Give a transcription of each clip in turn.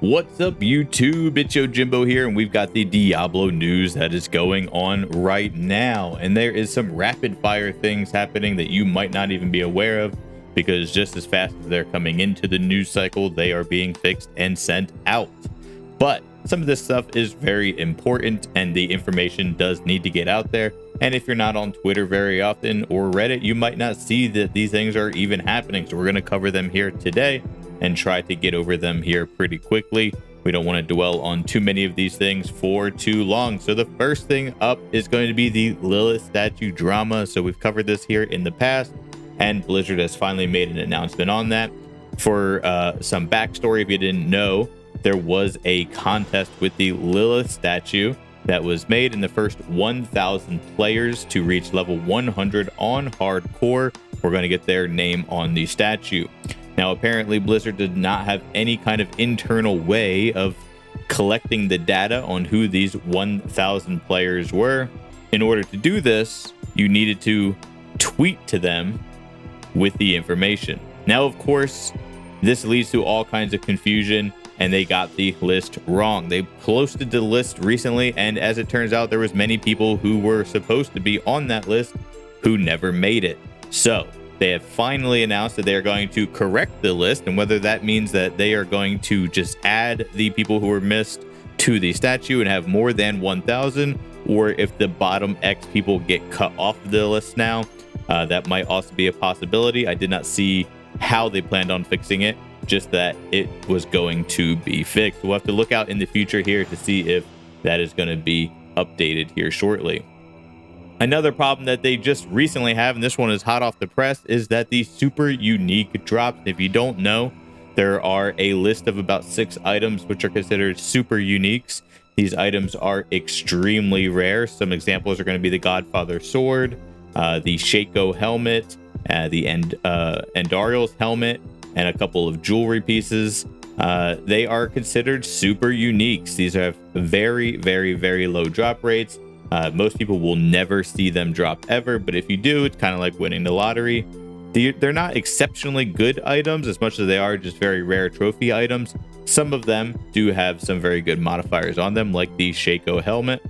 What's up, YouTube? It's Jimbo here, and we've got the Diablo news that is going on right now. And there is some rapid fire things happening that you might not even be aware of, because just as fast as they're coming into the news cycle, they are being fixed and sent out. But some of this stuff is very important, and the information does need to get out there. And if you're not on Twitter very often or Reddit, you might not see that these things are even happening. So we're going to cover them here today and try to get over them here pretty quickly. We don't want to dwell on too many of these things for too long. So the first thing up is going to be the Lilith statue drama. So we've covered this here in the past, and Blizzard has finally made an announcement on that. For some backstory, if you didn't know, there was a contest with the Lilith statue that was made, in the first 1,000 players to reach level 100 on hardcore we're going to get their name on the statue. Now, apparently Blizzard did not have any kind of internal way of collecting the data on who these 1,000 players were. In order to do this, you needed to tweet to them with the information. Now, of course, this leads to all kinds of confusion, and they got the list wrong. They posted the list recently, and as it turns out, there was many people who were supposed to be on that list who never made it. So they have finally announced that they are going to correct the list, and whether that means that they are going to just add the people who were missed to the statue and have more than 1,000, or if the bottom X people get cut off the list now, that might also be a possibility. I did not see how they planned on fixing it, just that it was going to be fixed. We'll have to look out in the future here to see if that is going to be updated here shortly. Another problem that they just recently have, and this one is hot off the press, is that the super unique drops. If you don't know, there are a list of about 6 items which are considered super uniques. These items are extremely rare. Some examples are going to be the Godfather sword, the Shaco helmet, the Endariel's helmet, and a couple of jewelry pieces. They are considered super uniques. These have very, very, very low drop rates. Most people will never see them drop ever, but if you do, it's kind of like winning the lottery. They're not exceptionally good items as much as they are just very rare trophy items. Some of them do have some very good modifiers on them, like the Shaco helmet.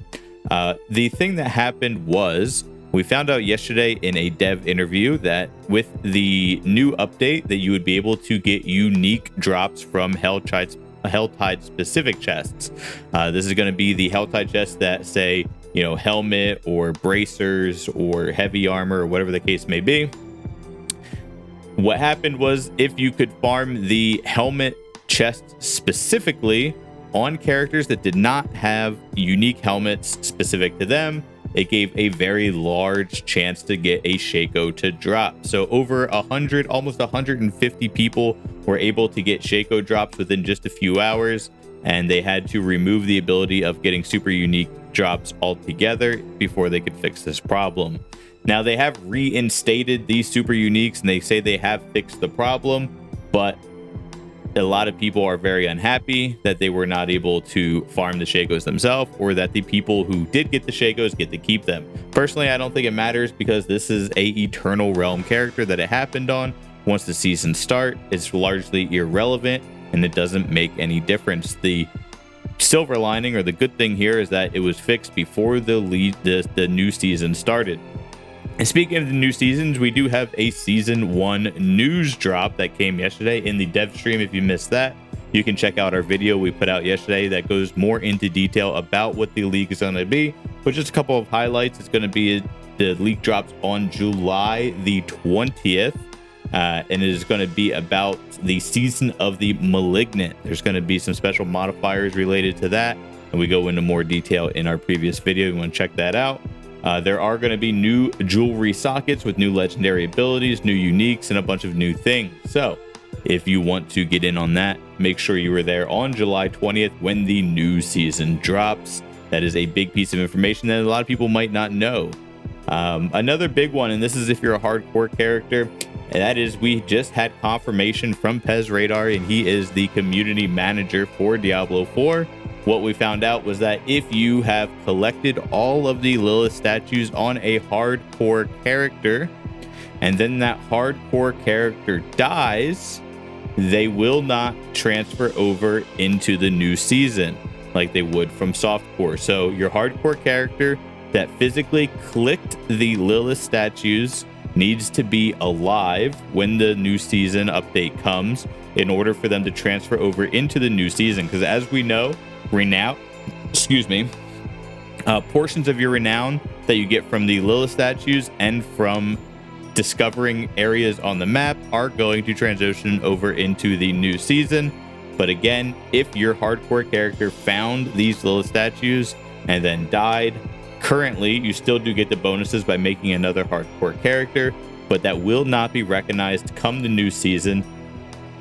The thing that happened was, we found out yesterday in a dev interview that with the new update that you would be able to get unique drops from Helltide specific chests. This is going to be the Helltide chests that say, you know, helmet or bracers or heavy armor or whatever the case may be. What happened was, if you could farm the helmet chest specifically on characters that did not have unique helmets specific to them, it gave a very large chance to get a Shaco to drop. So over 100, almost 150 people were able to get Shaco drops within just a few hours, and they had to remove the ability of getting super unique drops altogether before they could fix this problem. Now, they have reinstated these super uniques, and they say they have fixed the problem, but a lot of people are very unhappy that they were not able to farm the Shacos themselves, or that the people who did get the Shacos get to keep them. Personally, I don't think it matters, because this is a Eternal Realm character that it happened on. Once the season starts, it's largely irrelevant, and it doesn't make any difference. The silver lining, or the good thing here, is that it was fixed before the new season started. And speaking of the new seasons, we do have a season 1 news drop that came yesterday in the dev stream. If you missed that, you can check out our video we put out yesterday that goes more into detail about what the league is going to be. But just a couple of highlights. It's going to be, the league drops on July the 20th. And it is going to be about the season of the Malignant. There's going to be some special modifiers related to that, and we go into more detail in our previous video. You want to check that out. There are going to be new jewelry sockets with new legendary abilities, new uniques, and a bunch of new things. So if you want to get in on that, make sure you are there on July 20th when the new season drops. That is a big piece of information that a lot of people might not know. Another big one, and this is if you're a hardcore character, and that is, we just had confirmation from Pez Radar, and he is the community manager for Diablo 4. What we found out was that if you have collected all of the Lilith statues on a hardcore character, and then that hardcore character dies, they will not transfer over into the new season like they would from softcore. So your hardcore character that physically clicked the Lilith statues needs to be alive when the new season update comes in order for them to transfer over into the new season. Because as we know, renown, portions of your renown that you get from the Lilith statues and from discovering areas on the map are going to transition over into the new season. But again, if your hardcore character found these Lilith statues and then died, currently you still do get the bonuses by making another hardcore character, but that will not be recognized come the new season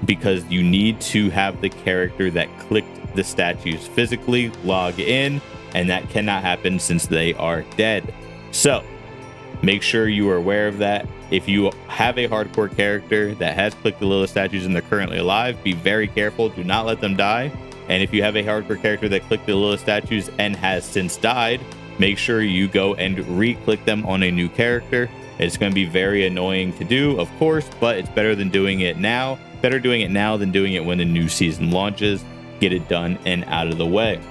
because you need to have the character that clicked the statues physically log in, and that cannot happen since they are dead. So make sure you are aware of that. If you have a hardcore character that has clicked the Lilith statues and they're currently alive, be very careful. Do not let them die. And if you have a hardcore character that clicked the Lilith statues and has since died, make sure you go and re-click them on a new character. It's going to be very annoying to do, of course, but it's better than doing it now. Better doing it now than doing it when the new season launches. Get it done and out of the way.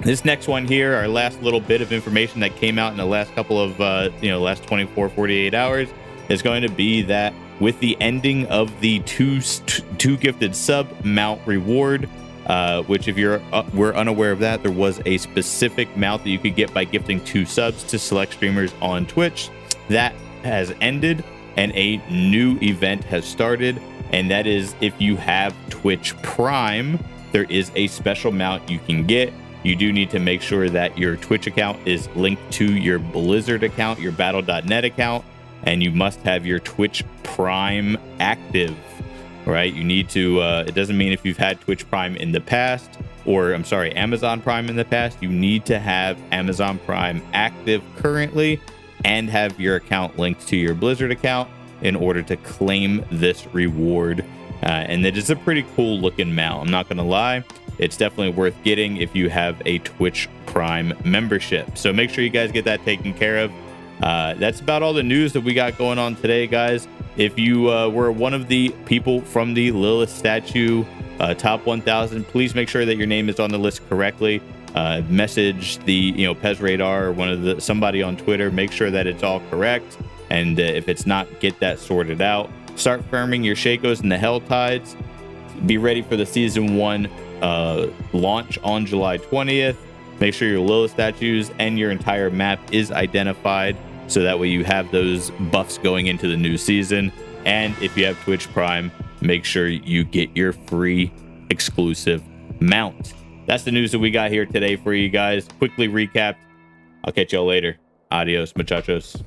This next one here, our last little bit of information that came out in the last couple of, last 24, 48 hours, is going to be that with the ending of the two gifted sub mount reward, which if you're were unaware of that, there was a specific mount that you could get by gifting 2 subs to select streamers on Twitch. That has ended and a new event has started, and that is if you have Twitch Prime, there is a special mount you can get. You do need to make sure that your Twitch account is linked to your Blizzard account, your battle.net account, and you must have your Twitch Prime active, right? You need to, it doesn't mean if you've had Twitch Prime in the past, or I'm sorry, Amazon Prime in the past, you need to have Amazon Prime active currently and have your account linked to your Blizzard account in order to claim this reward. And it is a pretty cool looking mount. I'm not going to lie. It's definitely worth getting if you have a Twitch Prime membership. So make sure you guys get that taken care of. That's about all the news that we got going on today, guys. If you were one of the people from the Lilith statue top 1,000, please make sure that your name is on the list correctly. Message the Pez Radar or somebody on Twitter. Make sure that it's all correct, and if it's not, get that sorted out. Start farming your Shacos and the Hell Tides. Be ready for the season 1 launch on July 20th. Make sure your Lilith statues and your entire map is identified, so that way you have those buffs going into the new season. And if you have Twitch Prime, make sure you get your free exclusive mount. That's the news that we got here today for you guys. Quickly recapped. I'll catch y'all later. Adios, muchachos.